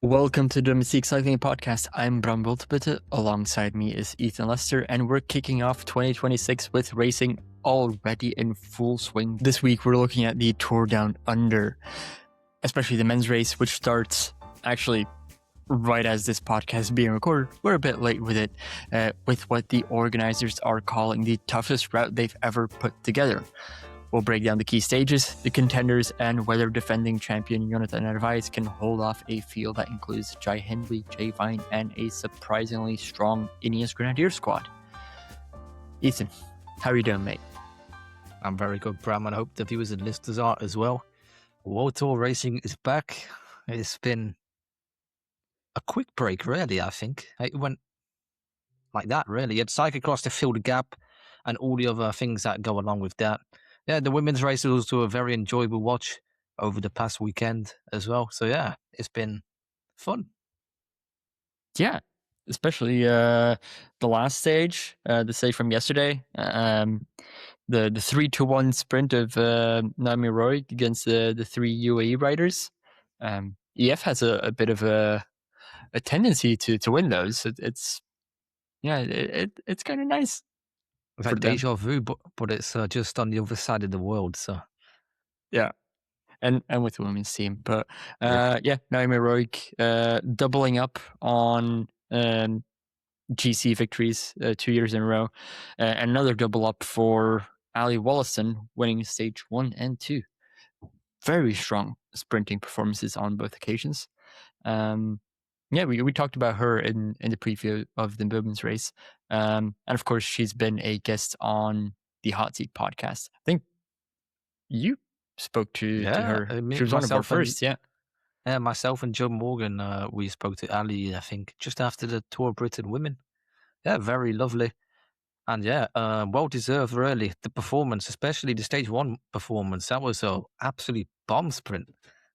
Welcome to the Domestique Cycling Podcast. I'm Bram Wulteputte. Alongside me is Ethan Lessiter, and we're kicking off 2026 with racing already in full swing. This week, we're looking at the Tour Down Under, especially the men's race, which starts actually right as this podcast is being recorded. We're a bit late with it, with what the organizers are calling the toughest route they've ever put together. We'll break down the key stages, the contenders, and whether defending champion Jhonatan Narváez can hold off a field that includes Jai Hindley, Jay Vine, and a surprisingly strong Ineos Grenadier squad. Ethan, how are you doing, mate? I'm very good, Bram, and I hope the viewers and listeners are as well. World Tour racing is back. It's been a quick break, really, I think. It went like that, really. You had cyclocross to fill the gap and all the other things that go along with that. Yeah, the women's race was also a very enjoyable watch over the past weekend as well. So, yeah, it's been fun. Yeah, especially the last stage, the stage from yesterday, the 3-1 sprint of Naomi Roig against the three UAE riders. EF has a bit of a tendency to win those. It's kind of nice. It's like deja vu, but it's just on the other side of the world. So, yeah, and with the women's team, but Naomi Roig doubling up on GC victories 2 years in a row, another double up for Ali Wollaston, winning stage 1 and 2. Very strong sprinting performances on both occasions. We talked about her in the preview of the women's race. And of course, she's been a guest on the Hot Seat podcast. I think you spoke to her. She was one of our first, Yeah, myself and Joe Morgan, we spoke to Ali, I think, just after the Tour of Britain women. Yeah, very lovely. And well-deserved, really. The performance, especially the stage 1 performance, that was an absolute bomb sprint.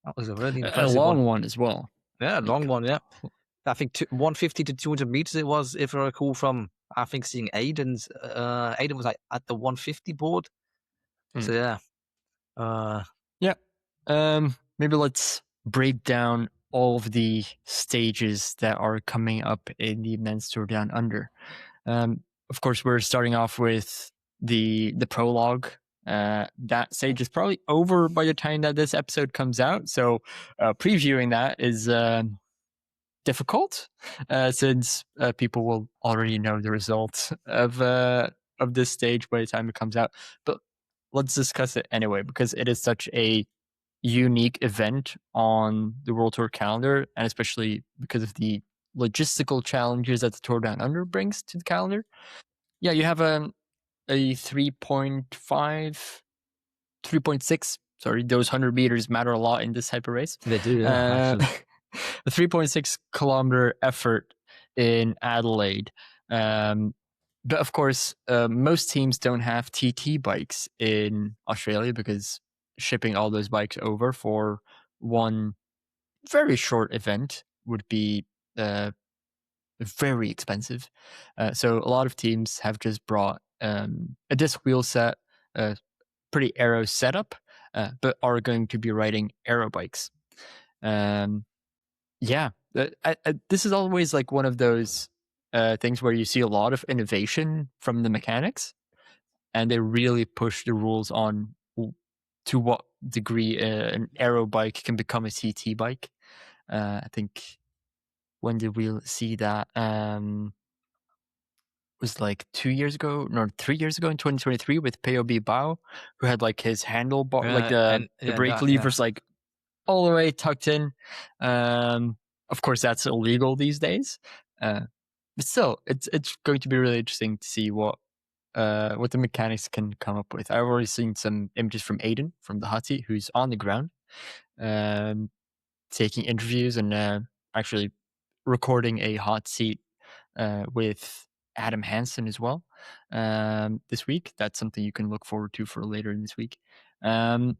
That was a really impressive long one as well. Yeah, a long one, yeah. I think 150 to 200 meters it was, if I recall, from, I think, seeing Aiden's. Aiden was like at the 150 board. So, yeah. Maybe let's break down all of the stages that are coming up in the men's Tour Down Under. Of course, we're starting off with the prologue. That stage is probably over by the time that this episode comes out, so previewing that is difficult since people will already know the results of this stage by the time it comes out. But let's discuss it anyway, because it is such a unique event on the World Tour calendar, and especially because of the logistical challenges that the Tour Down Under brings to the calendar. Yeah, you have a 3.6, sorry, those 100 meters matter a lot in this type of race. They do, actually. A 3.6 kilometer effort in Adelaide. But of course, most teams don't have TT bikes in Australia, because shipping all those bikes over for one very short event would be very expensive. So a lot of teams have just brought a disc wheel set, pretty aero setup, but are going to be riding aero bikes. This is always like one of those things where you see a lot of innovation from the mechanics, and they really push the rules on to what degree an aero bike can become a CT bike. I think, when did we see that? Was like 3 years ago in 2023 with Peo Bilbao, who had like his handlebar, like the brake levers like all the way tucked in. Of course, that's illegal these days. But still, it's going to be really interesting to see what the mechanics can come up with. I've already seen some images from Aiden from the Hot Seat, who's on the ground, taking interviews and actually recording a Hot Seat with Adam Hansen as well this week. That's something you can look forward to for later in this week. But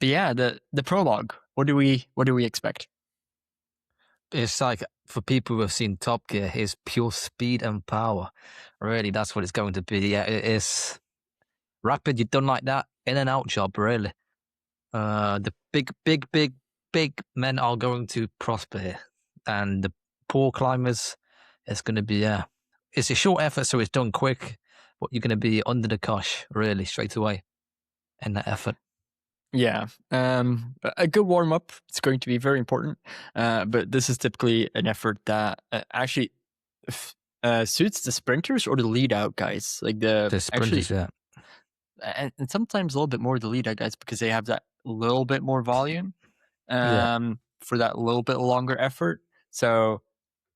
yeah, the prologue. What do we expect? It's like, for people who have seen Top Gear, it's pure speed and power. Really, that's what it's going to be. Yeah, it is rapid. You've done like that in and out job, really. The big men are going to prosper here. and the poor climbers, it's going to be it's a short effort, so it's done quick, but you're going to be under the cosh really straight away in that effort. Yeah, a good warm up. It's going to be very important. But this is typically an effort that actually suits the sprinters or the lead out guys. Like The sprinters, and sometimes a little bit more the lead out guys because they have that little bit more volume for that little bit longer effort. So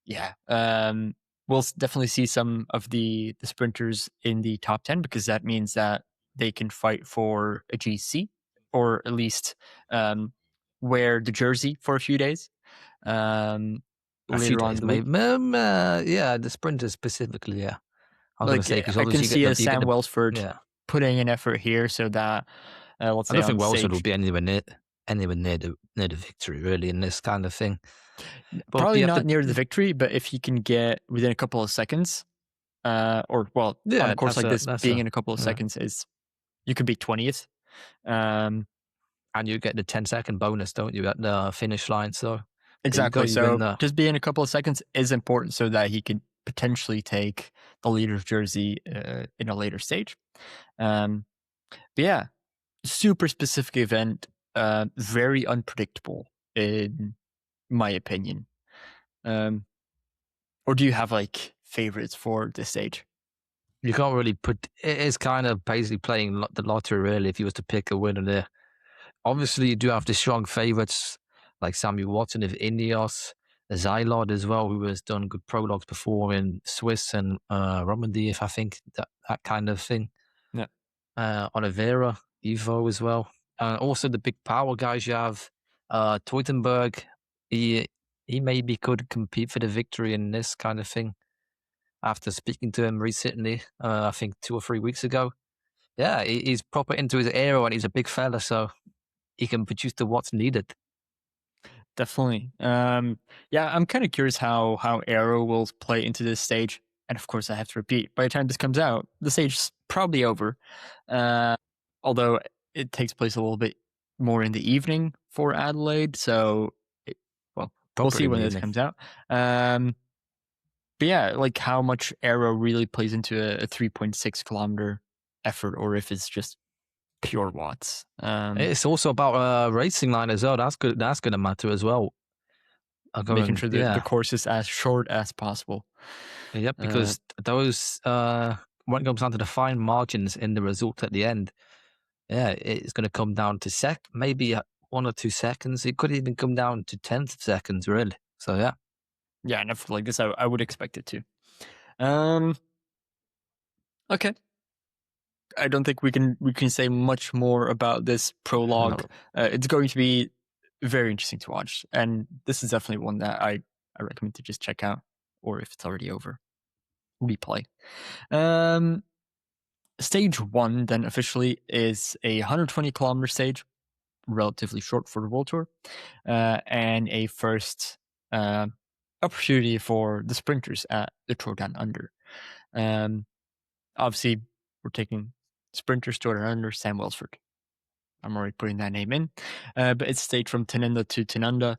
yeah, we'll definitely see some of the sprinters in the top 10 because that means that they can fight for a GC or at least wear the jersey for a few days. Later on in the week. The sprinters specifically, yeah. I was going to say, because I can see a Sam Welsford putting an effort here so that let's say I don't think Welsford will be anywhere near the victory really in this kind of thing. But probably not near the victory, but if he can get within a couple of seconds, on a course like this, being in a couple of seconds is you could be 20th. And you get the 10-second bonus, don't you, at the finish line? So exactly. So just being a couple of seconds is important so that he could potentially take the leader's jersey in a later stage. But yeah, super specific event, very unpredictable in my opinion. Or do you have like favorites for this stage? You can't really put. It is kind of basically playing the lottery, really. If you was to pick a winner there, obviously you do have the strong favorites like Samuel Watson of Ineos, Zylod as well, who has done good prologues before in Swiss and Romandy, if I think that kind of thing. Yeah. Oliveira, Evo as well. Also the big power guys you have. Teutenberg, he maybe could compete for the victory in this kind of thing. After speaking to him recently, I think 2 or 3 weeks ago. Yeah, he's proper into his aero and he's a big fella, so he can produce what's needed. Definitely. I'm kind of curious how aero will play into this stage. And of course, I have to repeat, by the time this comes out, the stage is probably over. Although it takes place a little bit more in the evening for Adelaide. So, we'll see when this comes out. But yeah, like how much aero really plays into a 3.6 kilometer effort, or if it's just pure watts. It's also about racing line as well. That's good. That's going to matter as well. Making sure the course is as short as possible. Yep, because those when it comes down to the fine margins in the result at the end, it's going to come down to maybe 1 or 2 seconds. It could even come down to 10th of seconds, really. So yeah. Yeah, enough like this, I would expect it to. Okay. I don't think we can say much more about this prologue. No. It's going to be very interesting to watch, and this is definitely one that I recommend to just check out, or if it's already over, replay. Stage 1 then officially is a 120 kilometer stage, relatively short for the World Tour, and a first opportunity for the sprinters at the Tour Down Under. Obviously, we're taking sprinters Tour Down Under, Sam Welsford. I'm already putting that name in. But it's staged from Tanunda to Tanunda.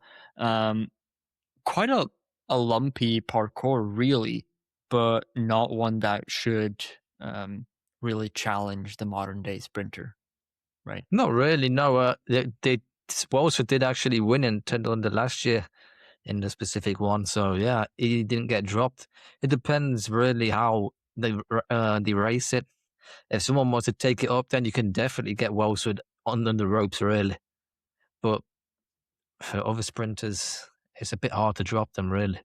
Quite a lumpy parkour, really, but not one that should really challenge the modern day sprinter, right? Not really, no. Welsford did actually win in Tanunda last year in the specific one, so yeah, he didn't get dropped. It depends really how they race it. If someone wants to take it up, then you can definitely get Welsford under the ropes, really. But for other sprinters, it's a bit hard to drop them, really.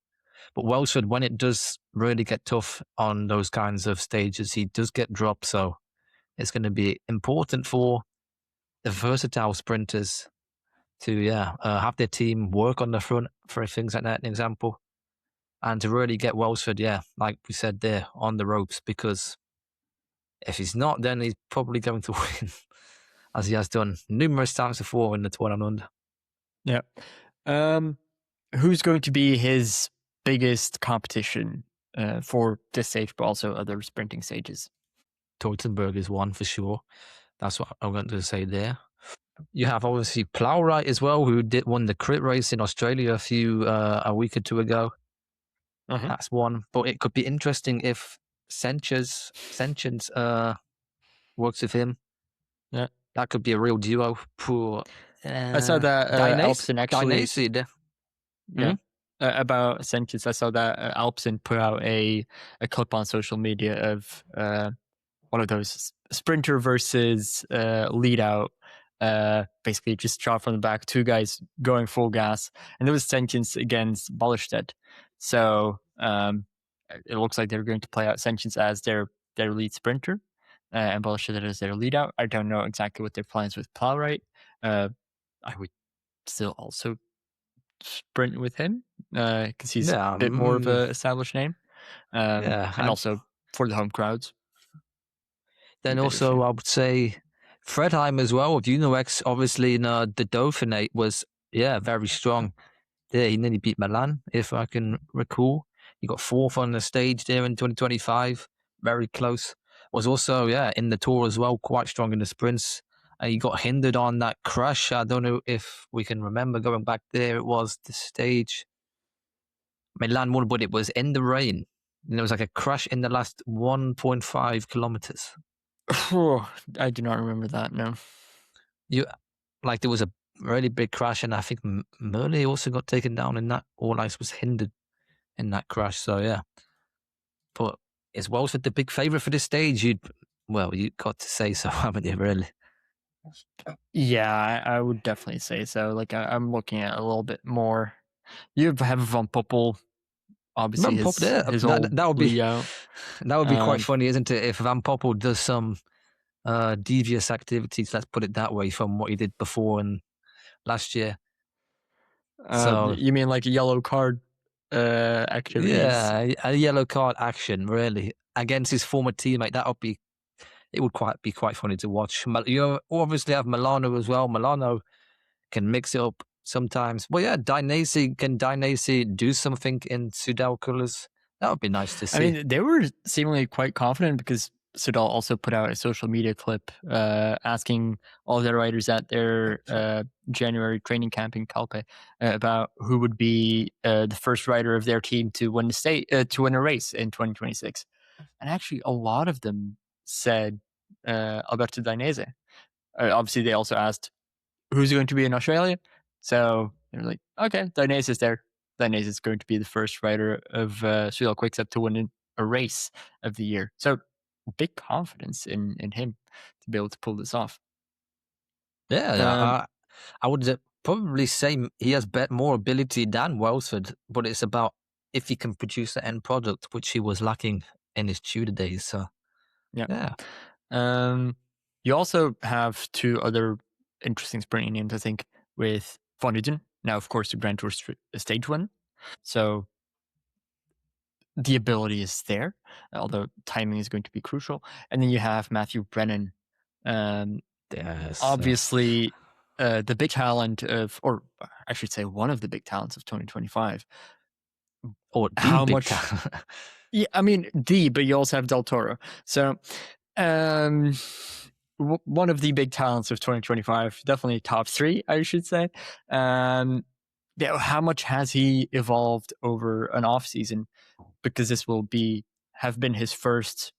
But Welsford, when it does really get tough on those kinds of stages, he does get dropped. So it's going to be important for the versatile sprinters to have their team work on the front for things like that, an example, and to really get Welsford, like we said there, on the ropes, because if he's not, then he's probably going to win, as he has done numerous times before in the Tour Down Under. Yeah. Who's going to be his biggest competition for this stage, but also other sprinting stages? Teutenberg is one for sure. That's what I'm going to say there. You have obviously Plowright as well, who won the crit race in Australia a week or two ago. Mhm. That's one. But it could be interesting if Sanchez works with him. Yeah. That could be a real duo. Poor I saw that Alpecin actually. Dainese, Yeah. About Sanchez, I saw that Alpecin put out a clip on social media of one of those sprinter versus lead out. Basically, just shot from the back, two guys going full gas, and there was Sanchez against Ballerstedt. So it looks like they're going to play out Sanchez as their lead sprinter, and Ballerstedt as their lead out. I don't know exactly what their plans with Plowright. I would still also sprint with him because he's a bit more of an established name, and also for the home crowds. Then also, I would say Fredheim as well. Unox, obviously, in the Dauphiné was very strong. Yeah, he nearly beat Milan, if I can recall. He got fourth on the stage there in 2025, very close. Was also in the Tour as well, quite strong in the sprints. He got hindered on that crash. I don't know if we can remember going back there. It was the stage Milan won, but it was in the rain. And there was like a crash in the last 1.5 kilometers. Oh, I do not remember that. No. There was a really big crash, and I think Merle also got taken down in that, or was hindered in that crash. So yeah, but is Welsford the big favourite for this stage? You got to say so, haven't you? Really? Yeah, I would definitely say so. Like I'm looking at a little bit more. You have Van Poppel, obviously his old that would be Leo. That would be quite funny, isn't it? If Van Poppel does some devious activities, let's put it that way, from what he did before and last year. So you mean like a yellow card activities? Yeah, a yellow card action really against his former teammate. It would be quite funny to watch. You obviously have Milano as well. Milano can mix it up sometimes. Well, yeah, Dainese do something in Soudal colours? That would be nice to see. I mean, they were seemingly quite confident because Soudal also put out a social media clip asking all their riders at their January training camp in Calpe about who would be the first rider of their team to win a race in 2026. And actually, a lot of them said Alberto Dainese. Obviously, they also asked who's going to be in Australia. So they're like, okay, Dainese is there. Dainese is going to be the first rider of Soudal Quickstep to win a race of the year. So big confidence in him to be able to pull this off. Yeah, I would probably say he has more ability than Welsford, but it's about if he can produce the end product, which he was lacking in his Tudor days. So yeah. You also have two other interesting sprinting names, I think, with Van Uden. Now, of course, the Grand Tour stage one. So the ability is there, although timing is going to be crucial. And then you have Matthew Brennan. Obviously, the big talent or I should say one of the big talents of 2025. Or the big talent. Yeah, I mean, but you also have Del Toro. So one of the big talents of 2025, definitely top three, I should say. How much has he evolved over an off season? Because this will have been his first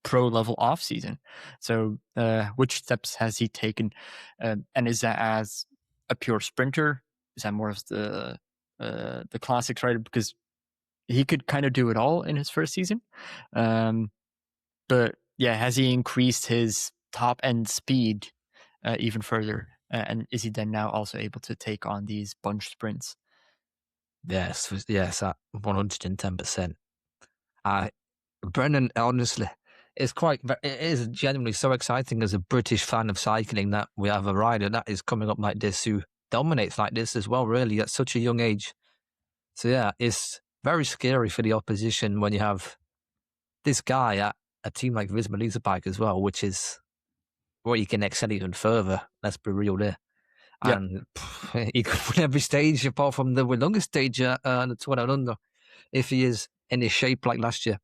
pro level off season. So which steps has he taken? And is that as a pure sprinter? Is that more of the classics rider? Because he could kind of do it all in his first season. But yeah, has he increased his top end speed even further? And is he then now also able to take on these bunch sprints? Yes, at 110%. Brennan, honestly, it is genuinely so exciting as a British fan of cycling that we have a rider that is coming up like this who dominates like this as well, really, at such a young age. So yeah, it's very scary for the opposition when you have this guy at a team like Visma Leasebike as well, which is where you can excel even further. Let's be real there. Yep. And he could win every stage apart from the Willunga stage the Tour Down Under if he is in his shape like last year.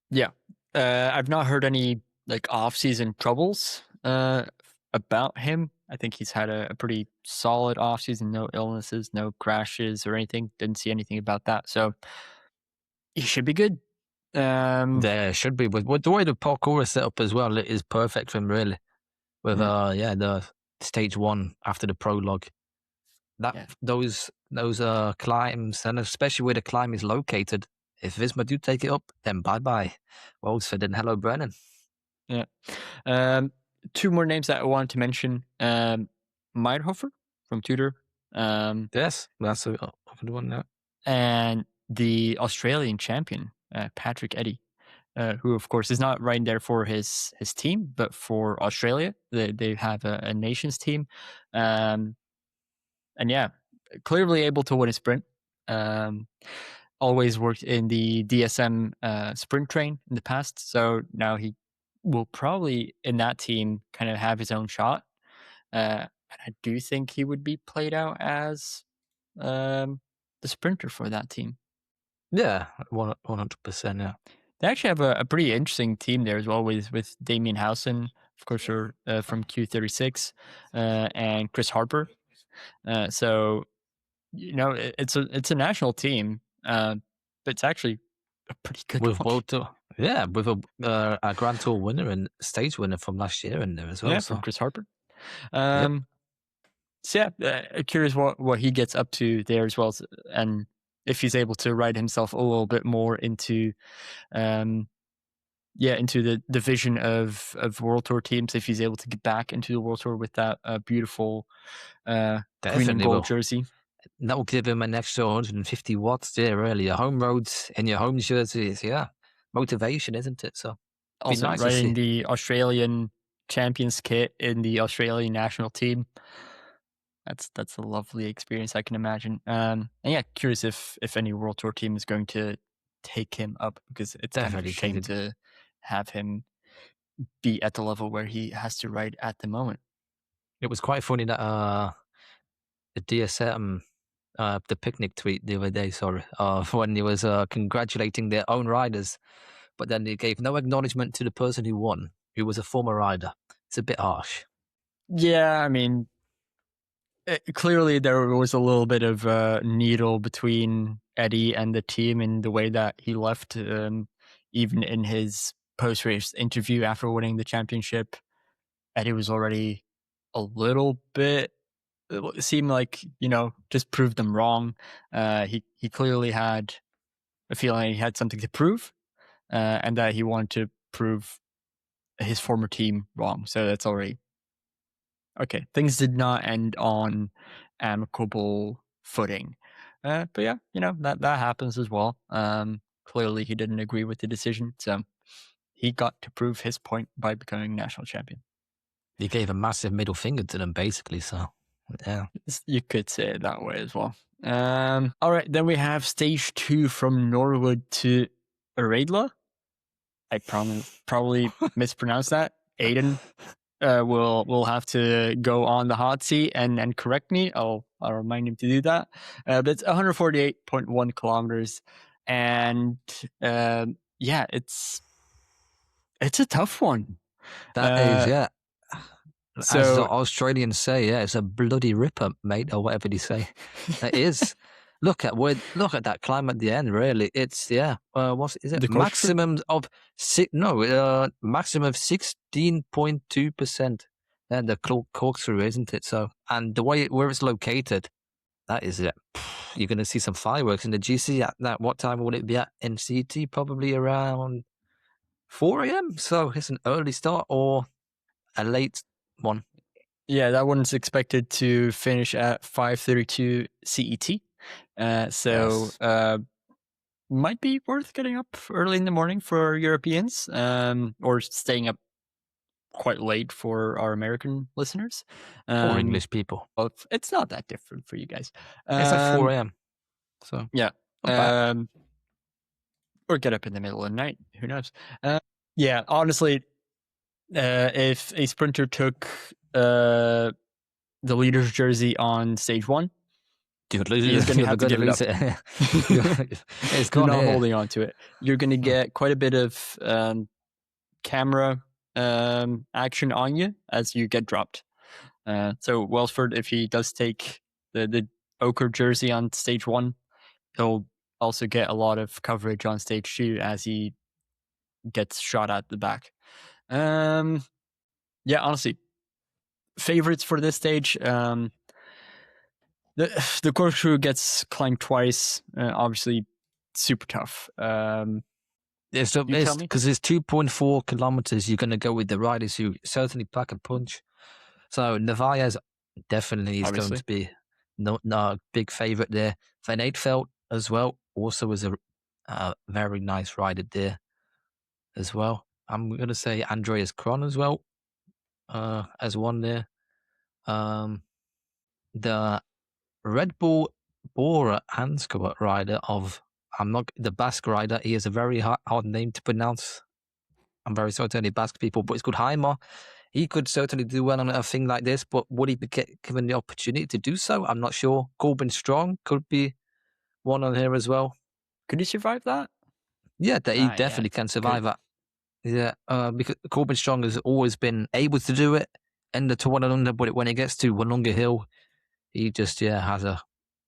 Yeah. I've not heard any off-season troubles about him. I think he's had a pretty solid offseason, no illnesses, no crashes or anything. Didn't see anything about that. So he should be good. There should be. With the way the parkour is set up as well, it is perfect for him, really. With the stage 1 after the prologue. Those climbs, and especially where the climb is located, if Visma do take it up, then bye-bye Welsford and hello Brennan. Yeah. 2 more names that I wanted to mention. Meierhofer from Tudor. Yes, that's a good one now. And the Australian champion, Patrick Eddy, who of course is not right there for his team, but for Australia. They have a nations team. And yeah, clearly able to win a sprint. Always worked in the DSM sprint train in the past. So now he will probably in that team kind of have his own shot. And I do think he would be played out as the sprinter for that team. Yeah, 100%. Yeah, they actually have a pretty interesting team there as well with Damien Howson, of course, from Q36, and Chris Harper. So it's a national team, but it's actually a pretty good with one. with a Grand Tour winner and stage winner from last year in there as well. Yeah, from Chris Harper. So yeah, curious what he gets up to there as well, and if he's able to ride himself a little bit more into into the vision of World Tour teams, if he's able to get back into the World Tour with that beautiful green and gold jersey. That will give him an extra 150 watts there, really. Your home roads and your home jerseys, motivation, isn't it? So also nice riding the Australian champions kit in the Australian national team. That's a lovely experience, I can imagine. And yeah, curious if any World Tour team is going to take him up, because it's definitely kind of a shame to have him be at the level where he has to ride at the moment. It was quite funny that the DSM, the picnic tweet the other day, when he was congratulating their own riders, but then they gave no acknowledgement to the person who won, who was a former rider. It's a bit harsh. Yeah, I mean, clearly there was a little bit of a needle between Eddy and the team in the way that he left, even in his post-race interview after winning the championship. Eddy was already a little bit, it seemed like, just proved them wrong. He clearly had a feeling he had something to prove, and that he wanted to prove his former team wrong. So that's already okay. Things did not end on amicable footing. But yeah, that happens as well. Clearly he didn't agree with the decision, so he got to prove his point by becoming national champion. He gave a massive middle finger to them, basically, so yeah. You could say it that way as well. All right, then we have stage 2 from Norwood to Eredla. I probably mispronounced that. Aiden will have to go on the hot seat and correct me. I'll remind him to do that. But it's 148.1 kilometers, and it's a tough one. That is, yeah. So, as the Australians say, it's a bloody ripper, mate, or whatever they say. It is. Look at that climb at the end. Really, it's what is it? The maximum of maximum of 16.2%. And the corkscrew, isn't it? So, and the way where it's located, that is it. You're going to see some fireworks in the GC at that. What time would it be at NCT? Probably around 4 a.m. So it's an early start or a late one. Yeah, that one's expected to finish at 5:32 CET. So might be worth getting up early in the morning for Europeans, or staying up quite late for our American listeners. Or English people. It's not that different for you guys. It's like 4 a.m. So yeah. Or get up in the middle of the night. Who knows? Yeah, honestly, if a sprinter took the leader's jersey on stage 1, he's going to have to give it up. It's gone. You're not holding on to it. You're going to get quite a bit of camera action on you as you get dropped. So Welsford, if he does take the ochre jersey on stage 1, he'll also get a lot of coverage on stage 2 as he gets shot at the back. Yeah, honestly, favorites for this stage. The corkscrew gets climbed twice. Obviously, super tough. Yeah, so because it's 2.4 kilometers, you're going to go with the riders who certainly pack a punch. So Narváez definitely is going to be a big favorite there. Van Eetvelt as well also is a very nice rider there as well. I'm going to say Andreas Kron as well as one there. The Red Bull Bora Hansgrohe rider the Basque rider. He has a very hard name to pronounce. I'm very sorry to any Basque people, but it's called Heimer. He could certainly do well on a thing like this, but would he be given the opportunity to do so? I'm not sure. Corbin Strong could be one on here as well. Could he survive that? Yeah, he definitely can survive that. Yeah, because Corbin Strong has always been able to do it in the Tour Down Under, but when it gets to Willunga Hill, he just has a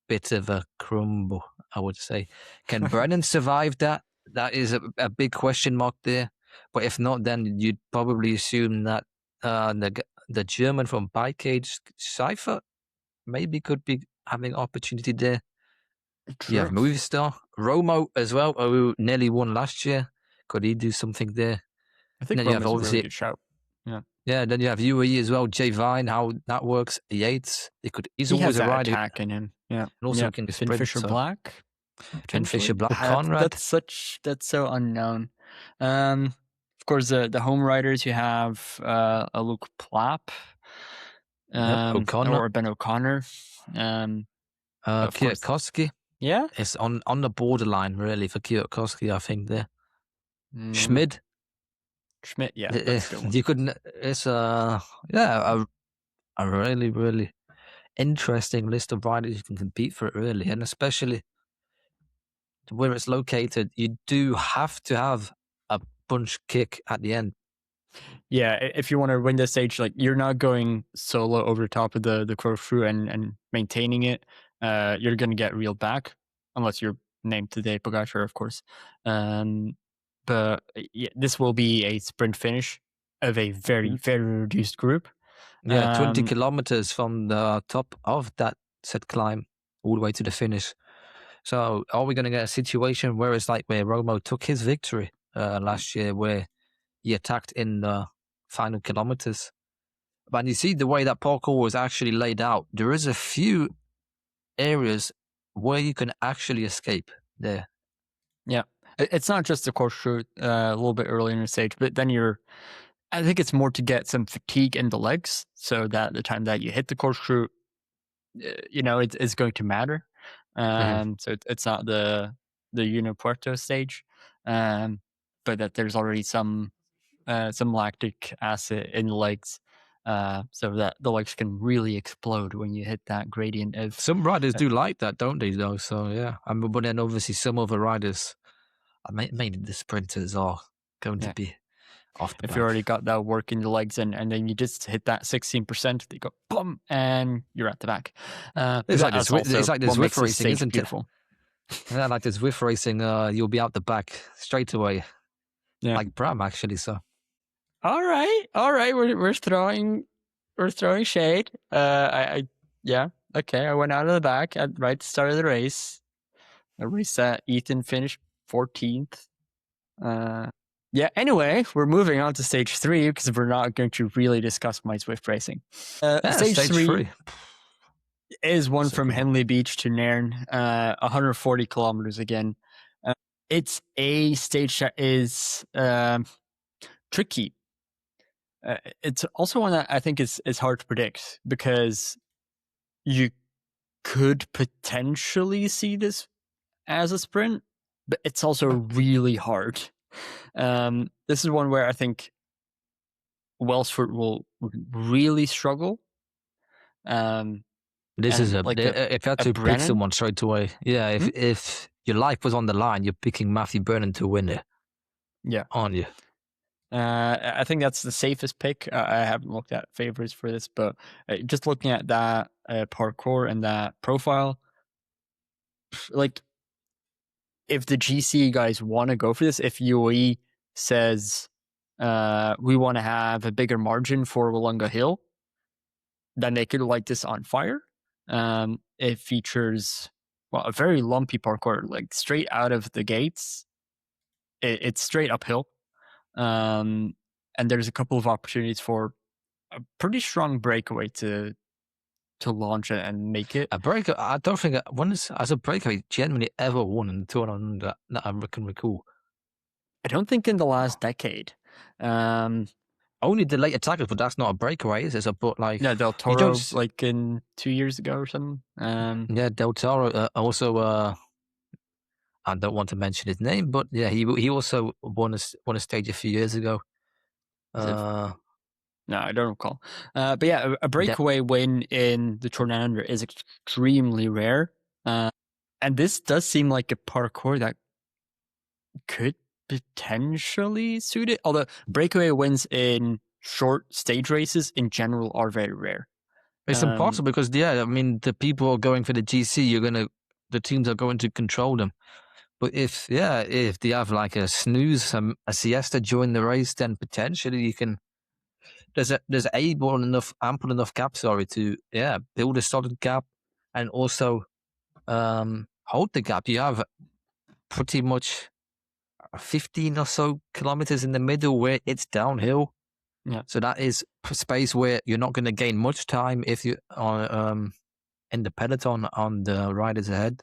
bit of a crumble, I would say. Can Brennan survive that? That is a big question mark there. But if not, then you'd probably assume that the German from Bike Age, Seifert, maybe could be having opportunity there. True. You have Movistar, Romo as well, who nearly won last year. Could he do something there? I think Romo's a really good shout. Yeah. Yeah, then you have UAE as well, Jay Vine, how that works. Yates, he's he always has a rider. Attack in him. Yeah. And also can sprint. Fischer-Black. And Fischer-Black Conrad. That's so unknown. Of course, the home riders, you have a Luke Plapp, or Ben O'Connor. Kwiatkowski. Yeah, it's on the borderline really for Kwiatkowski, I think there. Schmid, yeah, you couldn't. It's a really, really interesting list of riders you can compete for it really, and especially where it's located, you do have to have a punch kick at the end. Yeah, if you want to win this stage, like you're not going solo over the top of the corkscrew and maintaining it. You're going to get reeled back unless you're named today Pogacar, of course. But yeah, this will be a sprint finish of a very, very reduced group. Yeah, 20 kilometers from the top of that set climb all the way to the finish. So are we going to get a situation where it's like where Romo took his victory last year, where he attacked in the final kilometers? But you see the way that parkour was actually laid out, there is a few areas where you can actually escape there. Yeah, it's not just the corkscrew a little bit earlier in the stage, but then I think it's more to get some fatigue in the legs so that the time that you hit the corkscrew, it's going to matter. So it's not the Puerto stage, but that there's already some lactic acid in the legs, so that the legs can really explode when you hit that gradient of. Some riders do like that, don't they? Though, so yeah. But then obviously some other riders, mainly the sprinters, are going to be off the back. You already got that work in the legs, and then you just hit that 16%, they go boom, and you're at the back. It's like this Zwift racing, isn't beautiful. It? Yeah, like this Zwift racing, you'll be out the back straight away. Yeah. Like Bram, actually. So, all right, we're throwing shade. Okay. I went out of the back at right the start of the race. A race that Ethan finished 14th. Yeah. Anyway, we're moving on to stage 3 because we're not going to really discuss my Zwift racing. Stage 3 is one from Henley Beach to Nairn, 140 kilometers again. It's a stage that is tricky. It's also one that I think is hard to predict because you could potentially see this as a sprint, but it's also really hard. This is one where I think Welsford will really struggle. This is if you had to pick someone straight away, if your life was on the line, you're picking Matthew Brennan to win it. Yeah, aren't you? I think that's the safest pick. I haven't looked at favorites for this, but just looking at that parcours and that profile, like if the GC guys want to go for this, if UAE says we want to have a bigger margin for Willunga Hill, then they could light this on fire. It features a very lumpy parkour, like straight out of the gates. It's straight uphill, and there's a couple of opportunities for a pretty strong breakaway to launch it and make it. A breakaway, I don't think one as a breakaway genuinely ever won in the Tour Down Under that I can recall. I don't think in the last decade. Only the late attackers, but that's not a breakaway, is it? But like, yeah, Del Toro, like in 2 years ago or something. Yeah, Del Toro also. I don't want to mention his name, but yeah, he also won a stage a few years ago. No, I don't recall. But yeah, a breakaway win in the Tour Down Under is extremely rare. And this does seem like a parkour that could potentially suit it. Although breakaway wins in short stage races in general are very rare. It's impossible because, I mean, the people are going for the GC, the teams are going to control them. But if they have like a snooze, a siesta during the race, then potentially you can. There's ample enough gap, to build a solid gap and also hold the gap. You have pretty much 15 or so kilometers in the middle where it's downhill. Yeah. So that is space where you're not going to gain much time if you are in the peloton on the riders ahead.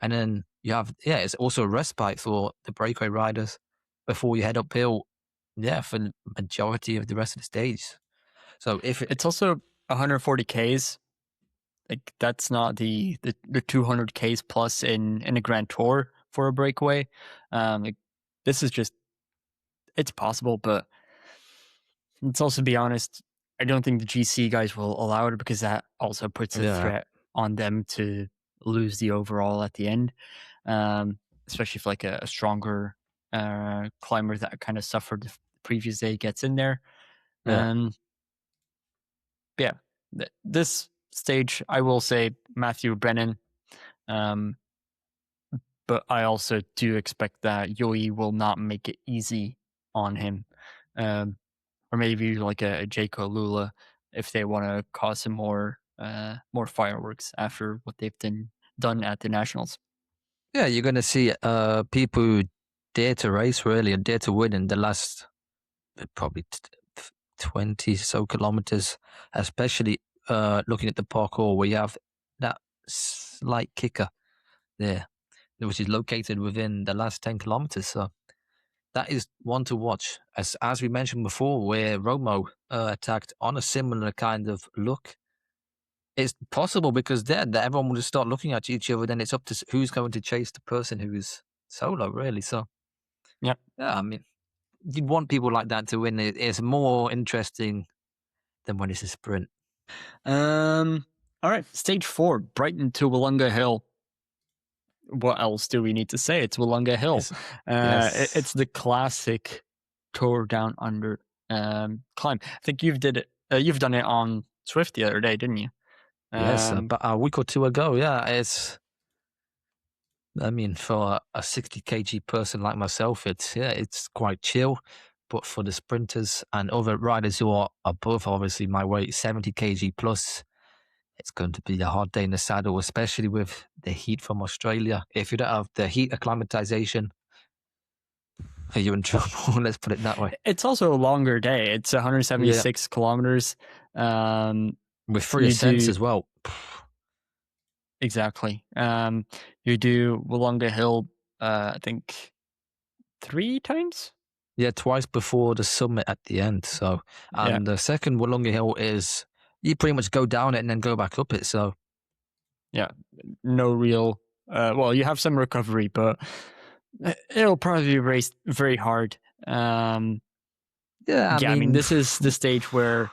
And then you have, it's also a respite for the breakaway riders before you head uphill, for the majority of the rest of the stage. So if it's also 140 Ks, like that's not the 200 Ks plus in a Grand Tour for a breakaway. Like this is just, it's possible, but let's also be honest, I don't think the GC guys will allow it because that also puts a threat on them to lose the overall at the end, especially if like a stronger climber that kind of suffered the previous day gets in there. This stage, I will say Matthew Brennan, but I also do expect that Yoi will not make it easy on him, or maybe like a Jaco Lula if they want to cause some more fireworks after what they've done at the Nationals. Yeah, you're going to see people who dare to race really and dare to win in the last probably 20 so kilometers, especially looking at the parkour where you have that slight kicker there, which is located within the last 10 kilometers. So that is one to watch. As we mentioned before, where Romo attacked on a similar kind of look. It's possible because then everyone will just start looking at each other. Then it's up to who's going to chase the person who's solo, really. So, yeah, I mean, you'd want people like that to win. It's more interesting than when it's a sprint. All right, stage 4, Brighton to Willunga Hill. What else do we need to say? It's Willunga Hill. It's the classic Tour Down Under climb. I think you've done it on Swift the other day, didn't you? Yes, about a week or two ago. Yeah, I mean, for a 60 kg person like myself, it's quite chill. But for the sprinters and other riders who are above, obviously, my weight, 70 kg plus, it's going to be a hard day in the saddle, especially with the heat from Australia. If you don't have the heat acclimatization, you're in trouble. Let's put it that way. It's also a longer day. It's 176 kilometers. With free ascents as well. Exactly. You do Willunga Hill, I think 3 times? Yeah, twice before the summit at the end. So, and the second Willunga Hill is you pretty much go down it and then go back up it. So, yeah, no real. You have some recovery, but it'll probably be raced very hard. I mean, this is the stage where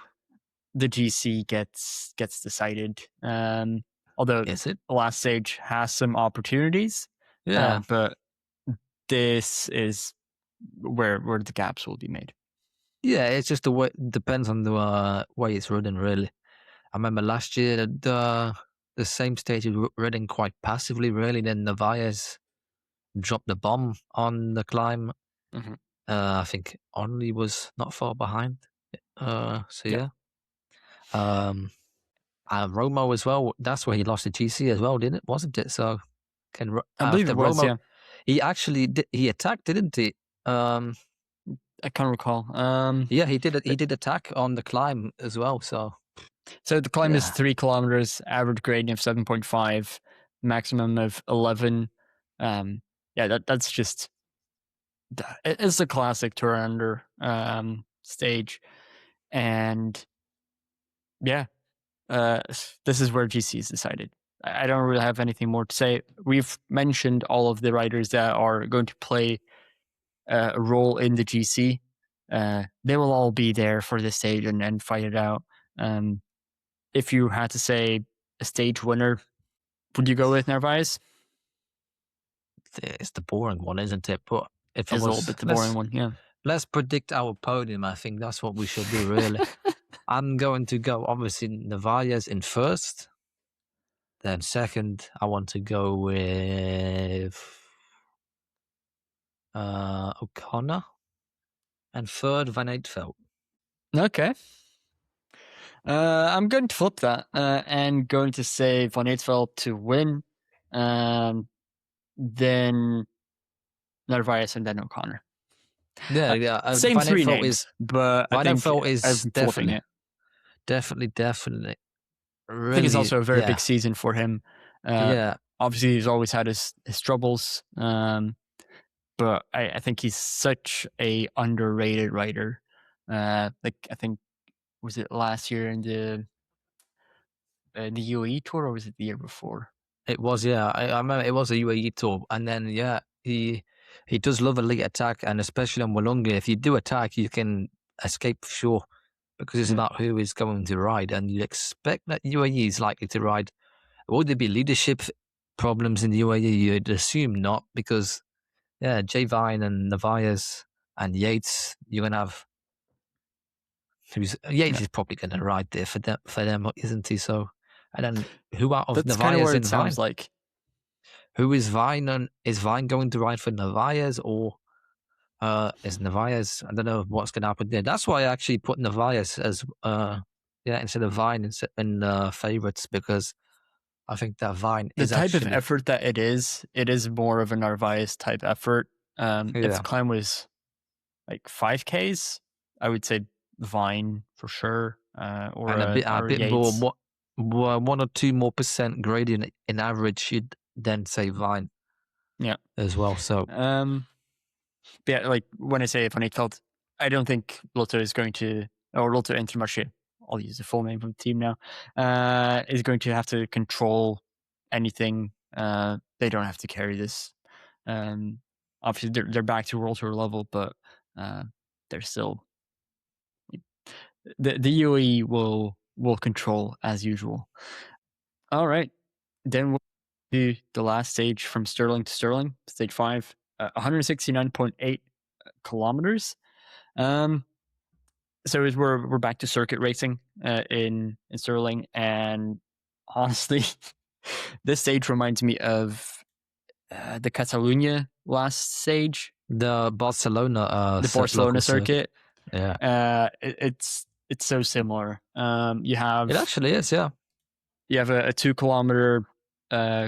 the GC gets decided. Although the last stage has some opportunities, but this is where the gaps will be made. Yeah, it's just the way. Depends on the way it's running. Really, I remember last year the same stage was running quite passively. Really, then Narváez dropped the bomb on the climb. Mhm. I think Only was not far behind. So Yeah. yeah. Romo as well. That's where he lost the GC as well, didn't it? Wasn't it? So I believe after it was, Romo, yeah. he actually he attacked, didn't he? I can't recall. Yeah, he did attack on the climb as well. So the climb is yeah, 3 kilometers, average gradient of 7.5, maximum of 11. That's just it's a classic Tour Under stage, and yeah, this is where GC is decided. I don't really have anything more to say. We've mentioned all of the riders that are going to play a role in the GC. They will all be there for this stage and fight it out. If you had to say a stage winner, would you go with Narváez? it's the boring one, isn't it? But if I Is a little was, bit the boring one, yeah. let's predict our podium. I think that's what we should do. Really, I'm going to go obviously Narváez in first. Then second, I want to go with O'Connor, and third Van Eetvelt. Okay. I'm going to flip that and going to say Van Eetvelt to win, then Narváez and then O'Connor. Yeah. Same Van three Eetvelt names, but I Van think Eetvelt is I'm flipping it. definitely. Really, I think it's also a very big season for him. Yeah. Obviously, he's always had his troubles, but I think he's such a underrated rider. I think, was it last year in the UAE tour, or was it the year before? It was, yeah. I remember it was a UAE tour, and then he does love a late attack, and especially on Willunga, if you do attack, you can escape for sure, because it's about who is going to ride, and you expect that UAE is likely to ride. Would there be leadership problems in the UAE? You'd assume not, because Jay Vine and Narváez and Yates, you're gonna have. Yates is probably going to ride there for them, isn't he? So, and then who out of That's kind of Narváez what and it Vine? sounds like. Who is Vine? And is Vine going to ride for Narváez, or is Narváez? I don't know what's going to happen there. That's why I actually put Narváez as instead of Vine in favorites, because I think that Vine The is type actually of effort that it is more of a Narváez type effort. If the climb was like 5Ks, I would say Vine for sure, or and a bit Yates. more 1 or 2 more % gradient in average, you'd then say Vine. Yeah, as well. So yeah, like when I say Van Eetvelt, I don't think Lotto is going to, or Lotto Intermarché, I'll use the full name of the team now, is going to have to control anything. They don't have to carry this. Obviously, they're back to World Tour level, but they're still the UAE will control as usual. All right, then we'll do the last stage from Stirling to Stirling, stage 5, 169.8 kilometers. So we're back to circuit racing in Stirling, and honestly, this stage reminds me of the Catalunya last stage, the Barcelona circuit. Yeah, it's so similar. You have it actually is. Yeah, you have a 2 kilometer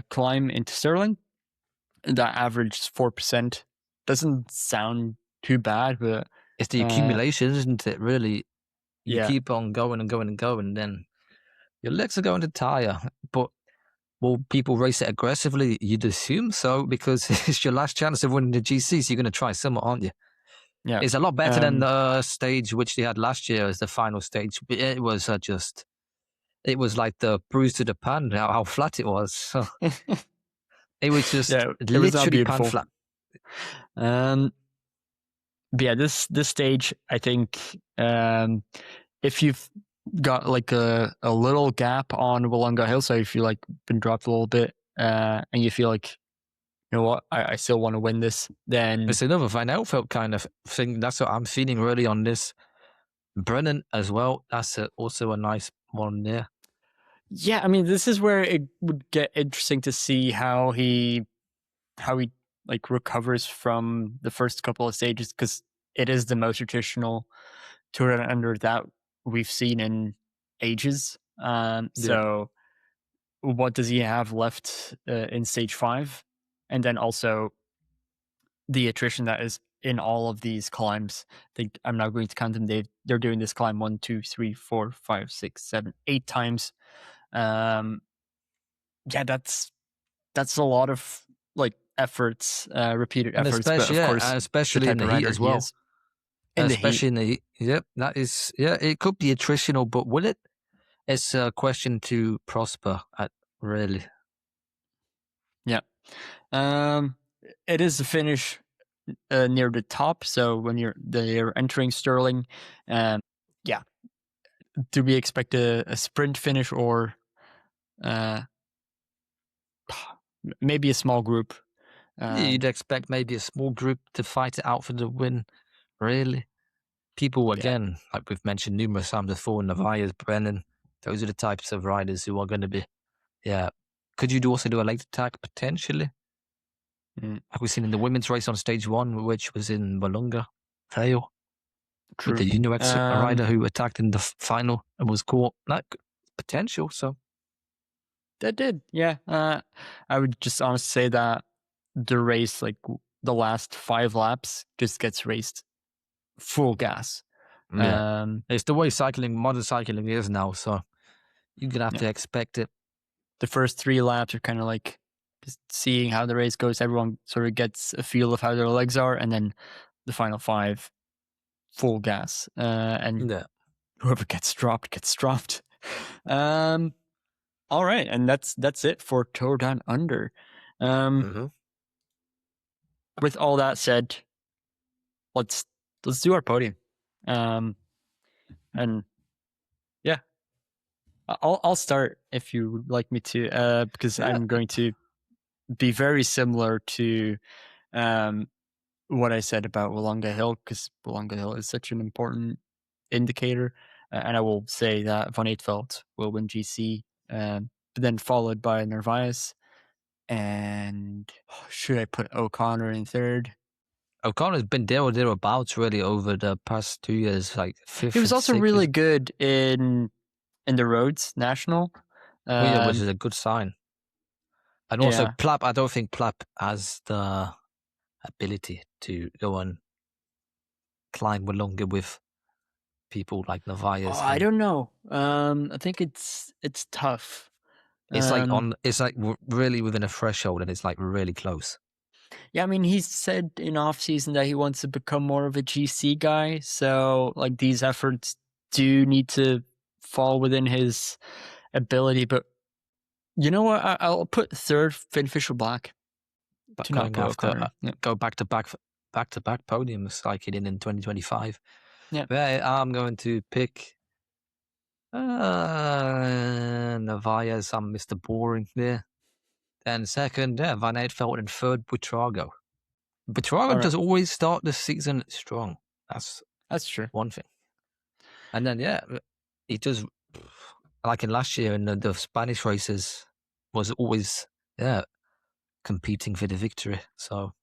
climb into Stirling that averaged 4%. Doesn't sound too bad, but it's the accumulation, isn't it? Really, you yeah. keep on going and going and going, and then your legs are going to tire. But will people race it aggressively? You'd assume so, because it's your last chance of winning the GC, so you're going to try some, aren't you? Yeah, it's a lot better than the stage which they had last year as the final stage. It was it was like the bruise to the pan, how flat it was. So it was just literally pan flat. But yeah, this stage, I think, if you've got like a little gap on Willunga Hill, so if you like been dropped a little bit, and you feel like, you know what, I still want to win this, then it's another Van Eetvelt kind of thing. That's what I'm feeling really on this. Brennan as well. That's also a nice one there. Yeah, I mean, this is where it would get interesting to see how he like recovers from the first couple of stages, because it is the most traditional Tour Down Under that we've seen in ages. So what does he have left in stage 5? And then also the attrition that is in all of these climbs. I think I'm not going to count them. They're doing this climb 1, 2, 3, 4, 5, 6, 7, 8 times. Yeah, that's a lot of like efforts, repeated And efforts, but of course, especially in the heat as well. In the especially heat. in the heat. Yep, that is. Yeah, it could be attritional, but will it? It's a question to prosper at, really. Yeah. It is a finish near the top, so when they're entering Stirling, yeah. Do we expect a sprint finish or maybe a small group? You'd expect maybe a small group to fight it out for the win, really. People, again, like we've mentioned numerous times before, Narváez, Brennan, those are the types of riders who are going to be, Could you also do a late attack, potentially? Like we've seen in the women's race on stage 1, which was in Willunga Hill. True. With the UNOX rider who attacked in the final and was caught. That potential, so. That did, yeah. I would just honestly say that the race, like the last 5 laps, just gets raced full gas. Yeah. It's the way modern cycling is now, so you're going to have to expect it. The first 3 laps are kind of like just seeing how the race goes. Everyone sort of gets a feel of how their legs are, and then the final 5, full gas. And whoever gets dropped, gets dropped. All right, and that's it for Tour Down Under. With all that said, let's do our podium. And yeah, I'll start if you would like me to, because I'm going to be very similar to what I said about Willunga Hill, because Willunga Hill is such an important indicator. And I will say that Van Eetvelt will win GC, but then followed by Narváez. And should I put O'Connor in third? O'Connor's been there or thereabouts really over the past 2 years, like 5th. He was also really good in the Rhodes National. Which is a good sign. And also Plapp, I don't think Plapp has the ability to go and climb Willunga with people like Narváez. I don't know. I think it's tough. It's like really within a threshold, and it's like really close. Yeah, I mean, he said in off season that he wants to become more of a GC guy. So like these efforts do need to fall within his ability. But you know what? I'll put third Fischer-Black. But go back to back podiums like he did in 2025. Yeah, I'm going to pick Narváez. I'm Mr. Boring there. Then second, Van Eetvelt, and third, Buitrago. Buitrago does always start the season strong. That's true. One thing. And then he does, like in last year in the Spanish races, was always competing for the victory. So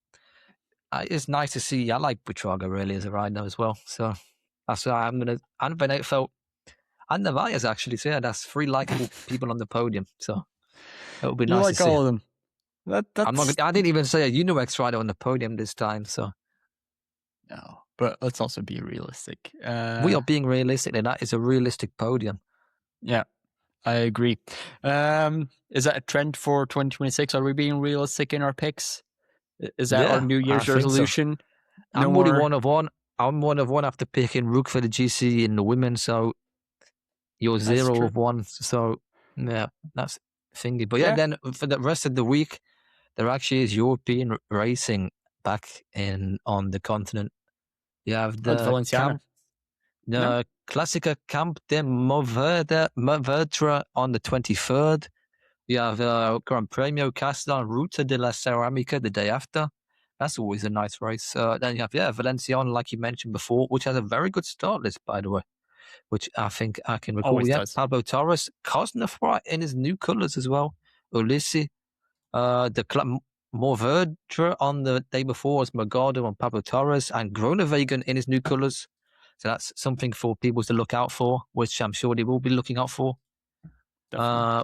it's nice to see. I like Buitrago really as a rider as well. So that's why and Van Eetvelt and Narváez actually. So that's 3 likable people on the podium. So it would be nice to see. All of them. I didn't even say a UNOX rider on the podium this time. So no, but let's also be realistic. We are being realistic, and that is a realistic podium. Yeah, I agree. Is that a trend for 2026? Are we being realistic in our picks? Is that our New Year's resolution? So. I'm only one of one. I'm one of one after picking Rook for the GC in the women. So you're 0 of 1. So yeah, that's thingy. But then for the rest of the week, there actually is European racing back on the continent. You have the Valenciana. Classica Camp de Movedra on the 23rd. You have Gran Premio Castellan Ruta de la Ceramica the day after. That's always a nice race. Then you have Valenciana, like you mentioned before, which has a very good start list, by the way. which I think I can recall. Always Yeah, does. Pablo Torres, Cosnefroy in his new colours as well. Ulisse, the more Verdre on the day before was Magado and Pablo Torres, and Groenewegen in his new colours. So that's something for people to look out for, which I'm sure they will be looking out for.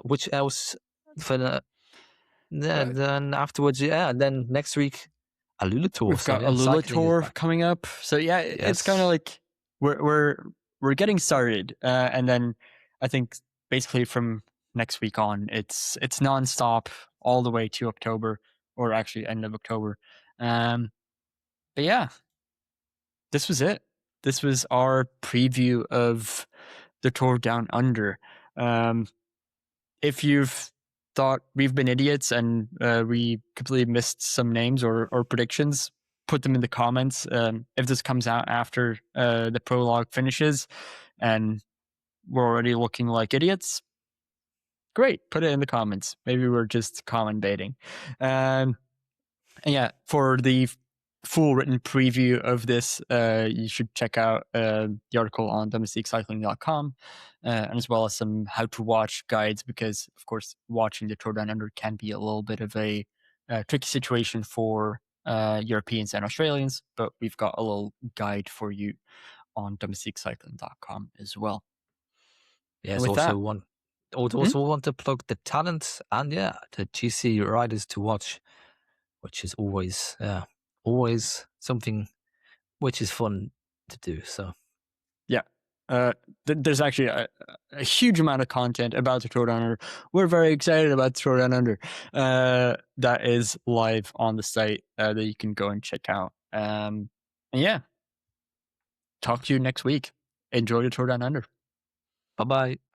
Which else for the then afterwards? Yeah, and then next week, Alula Tour. We've got Alula Tour coming up. So yeah, it's kind of like we're getting started, and then I think basically from next week on, it's nonstop all the way to October, or actually end of October. But yeah, this was it. This was our preview of the Tour Down Under. If you've thought we've been idiots and we completely missed some names or predictions, put them in the comments. If this comes out after the prologue finishes and we're already looking like idiots, great, put it in the comments. Maybe we're just comment baiting. And yeah, for the full written preview of this, you should check out the article on domestiquecycling.com, and as well as some how to watch guides, because of course watching the Tour Down Under can be a little bit of a tricky situation for Europeans and Australians, but we've got a little guide for you on domestiquecycling.com as well. Yes, also want to plug the talent and the GC riders to watch, which is always something which is fun to do. So yeah, there's actually a huge amount of content about the Tour Down Under. We're very excited about the Tour Down Under. That is live on the site that you can go and check out. And yeah, talk to you next week. Enjoy the Tour Down Under. Bye-bye.